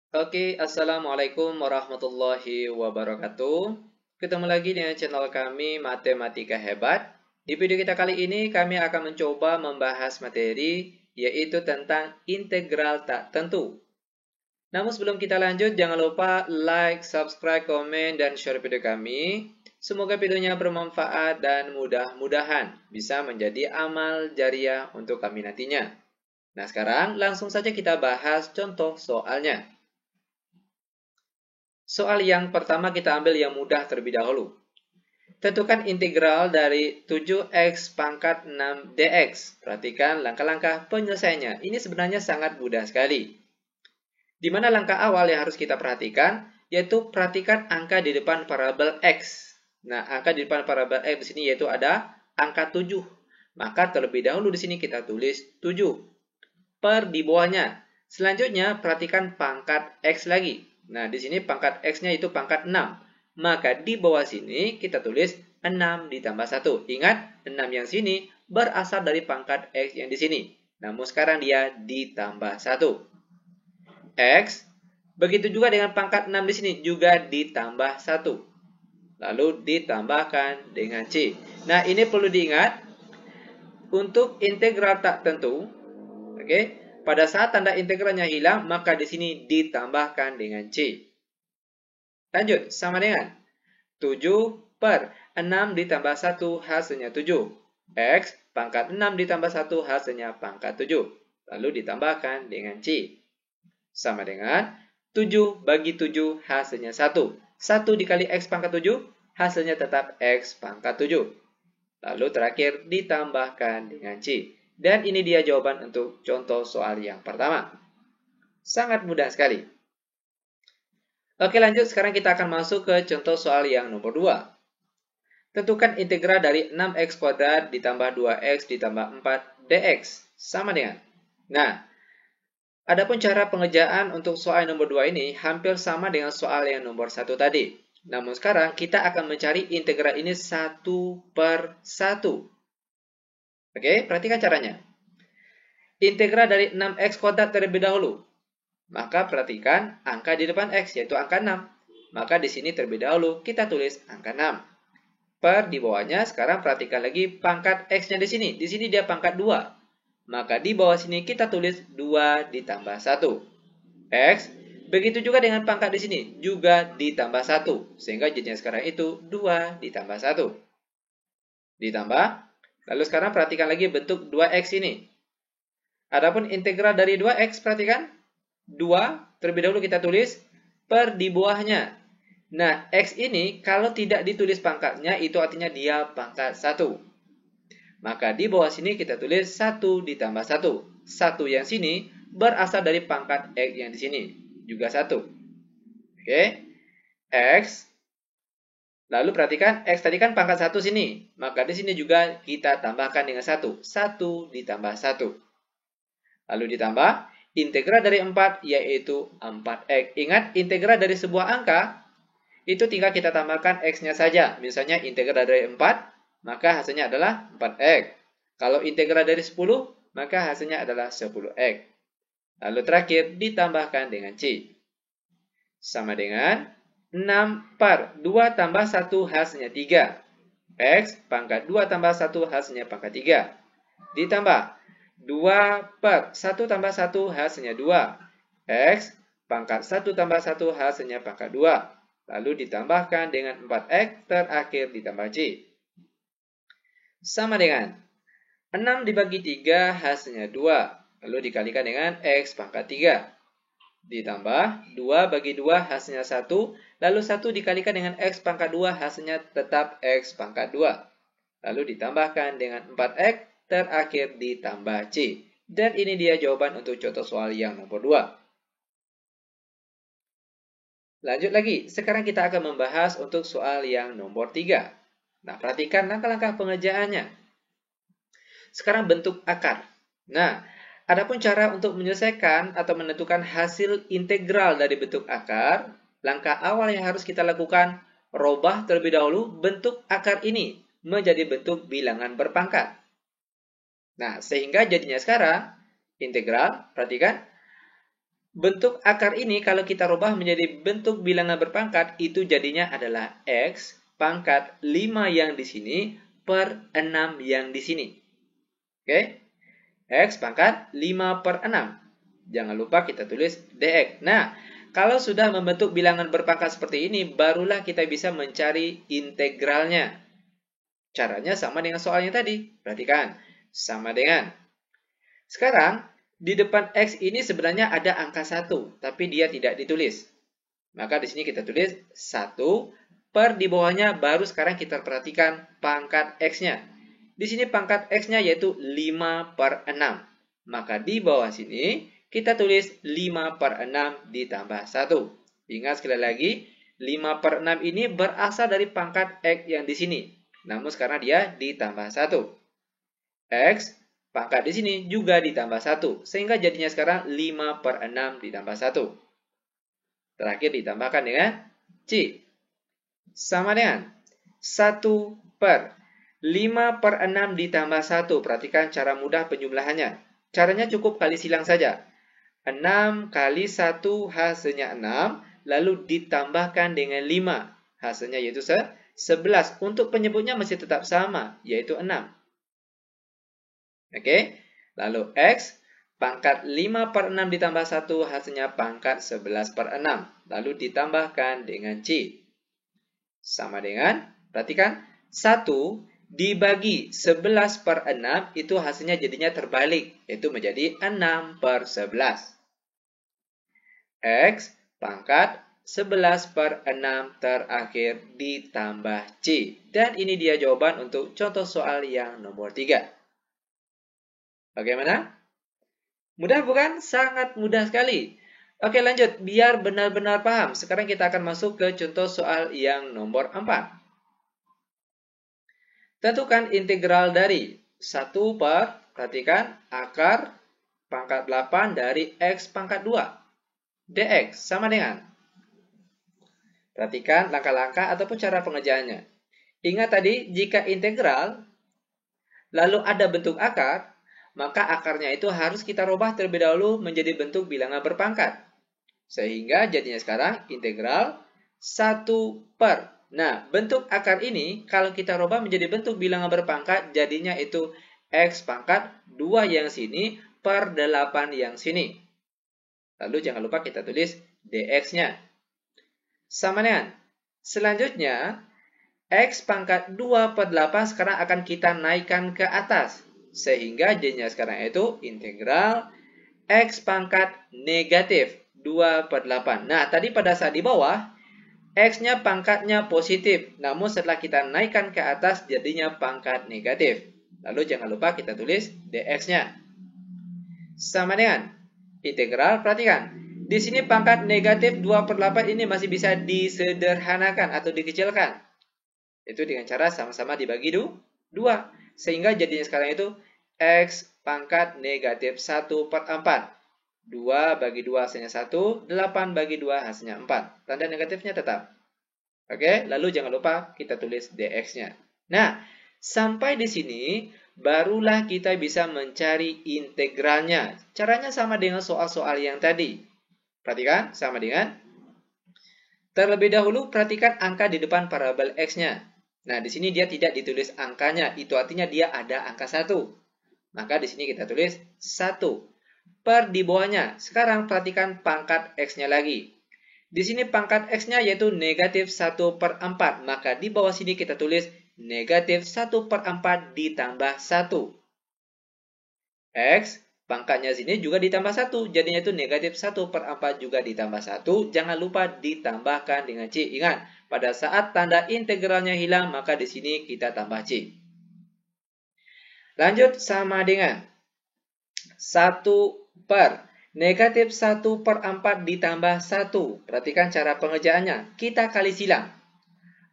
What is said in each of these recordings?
Oke, Assalamualaikum warahmatullahi wabarakatuh. Ketemu lagi dengan channel kami Matematika Hebat. Di video kita kali ini kami akan mencoba membahas materi yaitu tentang integral tak tentu. Namun sebelum kita lanjut, jangan lupa like, subscribe, komen, dan share video kami. Semoga videonya bermanfaat dan mudah-mudahan bisa menjadi amal jariah untuk kami nantinya. Nah, sekarang langsung saja kita bahas contoh soalnya. Soal yang pertama kita ambil yang mudah terlebih dahulu. Tentukan integral dari 7x pangkat 6 dx. Perhatikan langkah-langkah penyelesaiannya. Ini sebenarnya sangat mudah sekali. Di mana langkah awal yang harus kita perhatikan, yaitu perhatikan angka di depan variabel x. Nah, angka di depan variabel x di sini yaitu ada angka 7. Maka terlebih dahulu di sini kita tulis 7 per di bawahnya. Selanjutnya perhatikan pangkat x lagi. Nah, di sini pangkat x-nya itu pangkat 6. Maka di bawah sini kita tulis 6 ditambah 1. Ingat, 6 yang sini berasal dari pangkat x yang di sini. Namun sekarang dia ditambah 1. X, begitu juga dengan pangkat 6 di sini juga ditambah 1. Lalu ditambahkan dengan C. Nah, ini perlu diingat, untuk integral tak tentu, oke, pada saat tanda integralnya hilang, maka di sini ditambahkan dengan C. Lanjut, sama dengan 7 per 6 ditambah 1 hasilnya 7. X pangkat 6 ditambah 1 hasilnya pangkat 7. Lalu ditambahkan dengan C. Sama dengan 7 bagi 7 hasilnya 1. 1 dikali X pangkat 7 hasilnya tetap X pangkat 7. Lalu terakhir ditambahkan dengan C. Dan ini dia jawaban untuk contoh soal yang pertama. Sangat mudah sekali. Oke, lanjut. Sekarang kita akan masuk ke contoh soal yang nomor 2. Tentukan integral dari 6x kuadrat ditambah 2x ditambah 4 dx. Sama dengan. Nah, adapun cara pengerjaan untuk soal nomor 2 ini hampir sama dengan soal yang nomor 1 tadi. Namun sekarang kita akan mencari integral ini satu per satu. Oke, perhatikan caranya. Integral dari 6x kuadrat terlebih dahulu. Maka perhatikan angka di depan x, yaitu angka 6. Maka di sini terlebih dahulu kita tulis angka 6. Per di bawahnya, sekarang perhatikan lagi pangkat x-nya di sini. Di sini dia pangkat 2. Maka di bawah sini kita tulis 2 ditambah 1. X, begitu juga dengan pangkat di sini, juga ditambah 1. Sehingga jadinya sekarang itu 2 ditambah 1. Ditambah, lalu sekarang perhatikan lagi bentuk 2x ini. Adapun integral dari 2x, perhatikan. 2, terlebih dahulu kita tulis per di bawahnya. Nah, x ini kalau tidak ditulis pangkatnya, itu artinya dia pangkat 1. Maka di bawah sini kita tulis 1 ditambah 1. 1 yang sini berasal dari pangkat x yang di sini. Juga 1. Oke. X. Lalu perhatikan, x tadi kan pangkat 1 sini. Maka di sini juga kita tambahkan dengan 1. 1 ditambah 1. Lalu ditambah integral dari 4 yaitu 4x. Ingat, integral dari sebuah angka itu tinggal kita tambahkan x-nya saja. Misalnya integral dari 4, maka hasilnya adalah 4x. Kalau integral dari 10, maka hasilnya adalah 10x. Lalu terakhir ditambahkan dengan C. Sama dengan 6 per 2 tambah 1 hasilnya 3. X pangkat 2 tambah 1 hasilnya pangkat 3. Ditambah 2 per 1 tambah 1 hasilnya 2. X pangkat 1 tambah 1 hasilnya pangkat 2. Lalu ditambahkan dengan 4x, terakhir ditambah C. Sama dengan 6 dibagi 3 hasilnya 2. Lalu dikalikan dengan x pangkat 3. Ditambah 2 bagi 2 hasilnya 1. Lalu 1 dikalikan dengan x pangkat 2 hasilnya tetap x pangkat 2. Lalu ditambahkan dengan 4x. Terakhir ditambah C. Dan ini dia jawaban untuk contoh soal yang nomor 2. Lanjut lagi. Sekarang kita akan membahas untuk soal yang nomor 3. Nah, perhatikan langkah-langkah pengerjaannya. Sekarang bentuk akar. Nah, adapun cara untuk menyelesaikan atau menentukan hasil integral dari bentuk akar, langkah awal yang harus kita lakukan, robah terlebih dahulu bentuk akar ini menjadi bentuk bilangan berpangkat. Nah, sehingga jadinya sekarang integral, perhatikan, Bentuk akar ini kalau kita rubah menjadi bentuk bilangan berpangkat, itu jadinya adalah X pangkat 5 yang di sini per 6 yang di sini. Oke? X pangkat 5 per 6. Jangan lupa kita tulis dx. Nah, kalau sudah membentuk bilangan berpangkat seperti ini, barulah kita bisa mencari integralnya. Caranya sama dengan soalnya tadi. Perhatikan, sama dengan. Sekarang, di depan X ini sebenarnya ada angka 1, tapi dia tidak ditulis. Maka di sini kita tulis 1 per di bawahnya, baru sekarang kita perhatikan pangkat X-nya. Di sini pangkat X-nya yaitu 5 per 6. Maka di bawah sini kita tulis 5 per 6 ditambah 1. Ingat sekali lagi, 5 per 6 ini berasal dari pangkat X yang di sini. Namun sekarang dia ditambah 1. X pangkat di sini juga ditambah 1. Sehingga jadinya sekarang 5 per 6 ditambah 1. Terakhir ditambahkan dengan C. Sama dengan 1 per 5 per 6 ditambah 1. Perhatikan cara mudah penjumlahannya. Caranya cukup kali silang saja. 6 kali 1 hasilnya 6. Lalu ditambahkan dengan 5. Hasilnya yaitu 11. Untuk penyebutnya masih tetap sama, yaitu 6. Oke, lalu X pangkat 5 per 6 ditambah 1 hasilnya pangkat 11 per 6. Lalu ditambahkan dengan C. Sama dengan, perhatikan, 1 dibagi 11 per 6 itu hasilnya jadinya terbalik. Yaitu menjadi 6 per 11. X pangkat 11 per 6 terakhir ditambah C. Dan ini dia jawaban untuk contoh soal yang nomor 3. Bagaimana? Mudah bukan? Sangat mudah sekali. Oke, lanjut. Biar benar-benar paham. Sekarang kita akan masuk ke contoh soal yang nomor 4. Tentukan integral dari 1 per, perhatikan, akar pangkat 8 dari X pangkat 2. dx sama dengan. Perhatikan langkah-langkah ataupun cara pengerjaannya. Ingat tadi, jika integral, lalu ada bentuk akar, maka akarnya itu harus kita rubah terlebih dahulu menjadi bentuk bilangan berpangkat. Sehingga jadinya sekarang integral 1 per. Nah, bentuk akar ini kalau kita rubah menjadi bentuk bilangan berpangkat, jadinya itu X pangkat 2 yang sini per 8 yang sini. Lalu jangan lupa kita tulis dx-nya. Sama dengan. Selanjutnya, X pangkat 2 per 8 sekarang akan kita naikkan ke atas. Sehingga jadinya sekarang itu integral X pangkat negatif 2 per 8. Nah, tadi pada saat di bawah, X-nya pangkatnya positif. Namun setelah kita naikkan ke atas, jadinya pangkat negatif. Lalu jangan lupa kita tulis dx-nya. Sama dengan integral, perhatikan. Di sini pangkat negatif 2 per 8 ini masih bisa disederhanakan atau dikecilkan. Itu dengan cara sama-sama dibagi 2. Sehingga jadinya sekarang itu X pangkat negatif 1 per 4. 2 bagi 2 hasilnya 1. 8 bagi 2 hasilnya 4. Tanda negatifnya tetap. Oke, lalu jangan lupa kita tulis dx-nya. Nah, sampai di sini barulah kita bisa mencari integralnya. Caranya sama dengan soal-soal yang tadi. Perhatikan, sama dengan. Terlebih dahulu, perhatikan angka di depan parabel X-nya. Nah, di sini dia tidak ditulis angkanya. Itu artinya dia ada angka 1. Maka di sini kita tulis 1 per di bawahnya. Sekarang perhatikan pangkat X-nya lagi. Di sini pangkat X-nya yaitu negatif 1 per 4. Maka di bawah sini kita tulis negatif 1 per 4 ditambah 1. X pangkatnya sini juga ditambah 1. Jadinya itu negatif 1 per 4 juga ditambah 1. Jangan lupa ditambahkan dengan C. Ingat, pada saat tanda integralnya hilang, maka di sini kita tambah C. Lanjut sama dengan 1 per negatif 1 per 4 ditambah 1. Perhatikan cara pengerjaannya. Kita kali silang.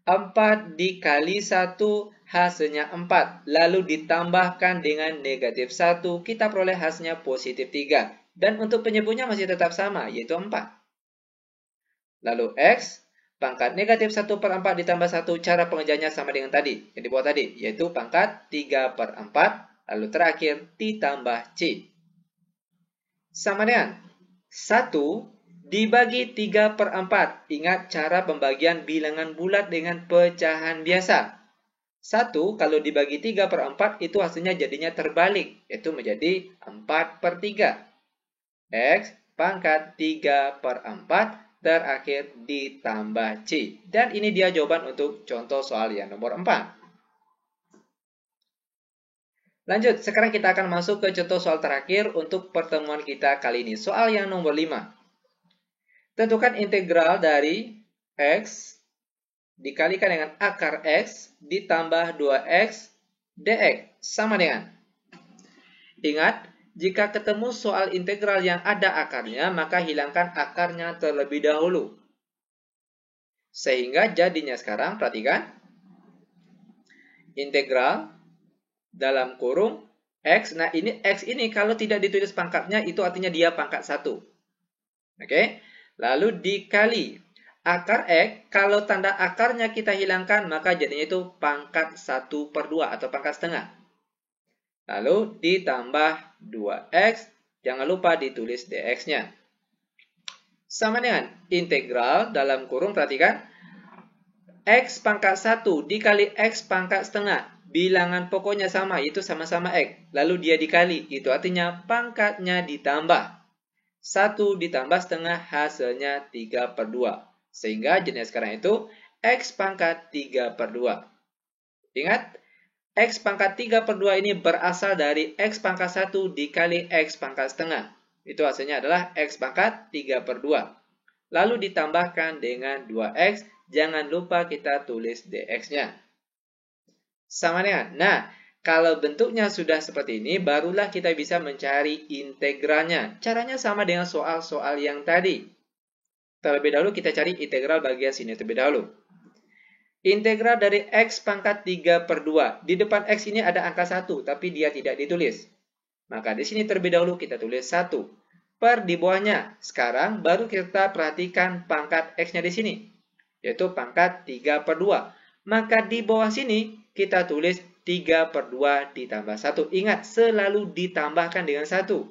4 dikali 1 hasilnya 4. Lalu ditambahkan dengan negatif 1. Kita peroleh hasilnya positif 3. Dan untuk penyebutnya masih tetap sama, yaitu 4. Lalu X, pangkat negatif 1 per 4 ditambah 1. Cara pengerjaannya sama dengan tadi, yang di bawah tadi, yaitu pangkat 3 per 4. Lalu terakhir ditambah C. Sama dengan 1 dibagi 3/4. Ingat cara pembagian bilangan bulat dengan pecahan biasa. 1 kalau dibagi 3/4 itu hasilnya jadinya terbalik, yaitu menjadi 4/3. X pangkat 3/4 terakhir ditambah C. Dan ini dia jawaban untuk contoh soal yang nomor 4. Lanjut, sekarang kita akan masuk ke contoh soal terakhir untuk pertemuan kita kali ini. Soal yang nomor 5. Tentukan integral dari X dikalikan dengan akar X ditambah 2X dx sama dengan. Ingat, jika ketemu soal integral yang ada akarnya, maka hilangkan akarnya terlebih dahulu. Sehingga jadinya sekarang, perhatikan. Integral dalam kurung X. Nah, ini X ini kalau tidak ditulis pangkatnya, itu artinya dia pangkat 1. Oke? Lalu dikali akar X, kalau tanda akarnya kita hilangkan, maka jadinya itu pangkat 1/2 atau pangkat setengah. Lalu ditambah 2X, jangan lupa ditulis dx-nya. Sama dengan integral dalam kurung, perhatikan. X pangkat 1 dikali X pangkat setengah. Bilangan pokoknya sama, yaitu sama-sama X. Lalu dia dikali, itu artinya pangkatnya ditambah. 1 ditambah setengah hasilnya 3/2. Sehingga jenis sekarang itu X pangkat 3/2. Ingat, X pangkat 3/2 ini berasal dari X pangkat 1 dikali X pangkat setengah. Itu hasilnya adalah X pangkat 3/2. Lalu ditambahkan dengan 2X. Jangan lupa kita tulis dx-nya. Sama dengan. Nah, kalau bentuknya sudah seperti ini, barulah kita bisa mencari integralnya. Caranya sama dengan soal-soal yang tadi. Terlebih dahulu kita cari integral bagian sini terlebih dahulu. Integral dari X pangkat 3/2. Di depan X ini ada angka 1, tapi dia tidak ditulis. Maka di sini terlebih dahulu kita tulis 1. Per di bawahnya. Sekarang baru kita perhatikan pangkat X-nya di sini. Yaitu pangkat 3/2. Maka di bawah sini kita tulis 3/2 ditambah 1. Ingat, selalu ditambahkan dengan 1.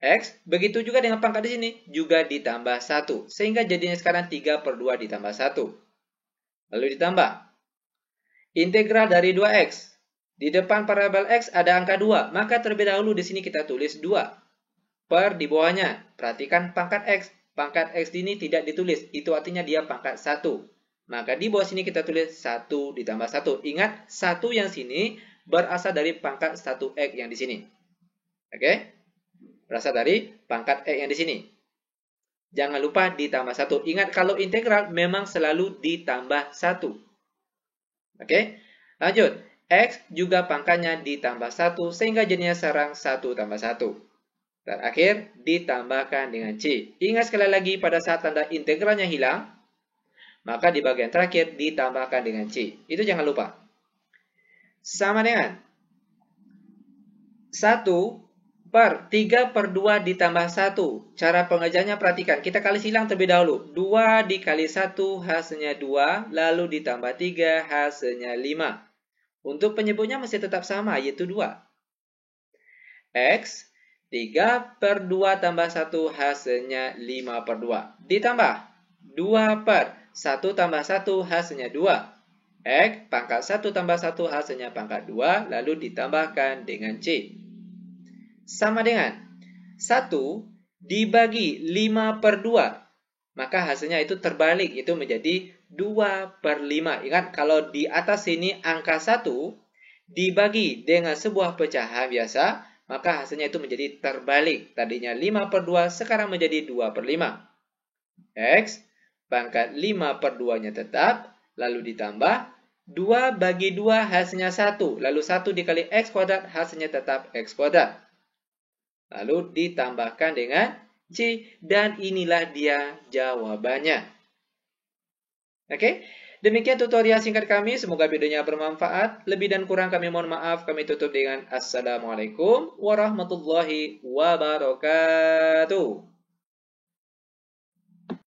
X, begitu juga dengan pangkat di sini, juga ditambah 1. Sehingga jadinya sekarang 3/2 ditambah 1. Lalu ditambah. Integral dari 2X. Di depan variabel X ada angka 2. Maka terlebih dahulu di sini kita tulis 2. Per di bawahnya. Perhatikan pangkat X. Pangkat X ini tidak ditulis. Itu artinya dia pangkat 1. Maka di bawah sini kita tulis 1 ditambah 1. Ingat, 1 yang sini berasal dari pangkat 1X yang di sini. Oke? Berasal dari pangkat X yang di sini. Jangan lupa ditambah 1. Ingat, kalau integral memang selalu ditambah 1. Oke? Lanjut. X juga pangkatnya ditambah 1. Sehingga jadinya sekarang 1 tambah 1. Terakhir, ditambahkan dengan C. Ingat sekali lagi, pada saat tanda integralnya hilang, maka di bagian terakhir ditambahkan dengan C. Itu jangan lupa. Sama dengan 1 per 3/2 ditambah 1. Cara pengerjaannya perhatikan. Kita kali silang terlebih dahulu. 2 dikali 1 hasilnya 2. Lalu ditambah 3 hasilnya 5. Untuk penyebutnya masih tetap sama, yaitu 2. X 3/2 tambah 1 hasilnya 5/2. Ditambah 2 per 1 tambah 1 hasilnya 2. X pangkat 1 tambah 1 hasilnya pangkat 2. Lalu ditambahkan dengan C. Sama dengan 1 dibagi 5/2. Maka hasilnya itu terbalik, itu menjadi 2/5. Ingat, kalau di atas sini angka 1 dibagi dengan sebuah pecahan biasa, maka hasilnya itu menjadi terbalik. Tadinya 5/2, sekarang menjadi 2/5. X pangkat 5/2-nya tetap, lalu ditambah 2 bagi 2 hasilnya 1. Lalu 1 dikali X kuadrat hasilnya tetap X kuadrat. Lalu ditambahkan dengan C, dan inilah dia jawabannya. Oke, demikian tutorial singkat kami. Semoga videonya bermanfaat. Lebih dan kurang kami mohon maaf. Kami tutup dengan Assalamualaikum warahmatullahi wabarakatuh.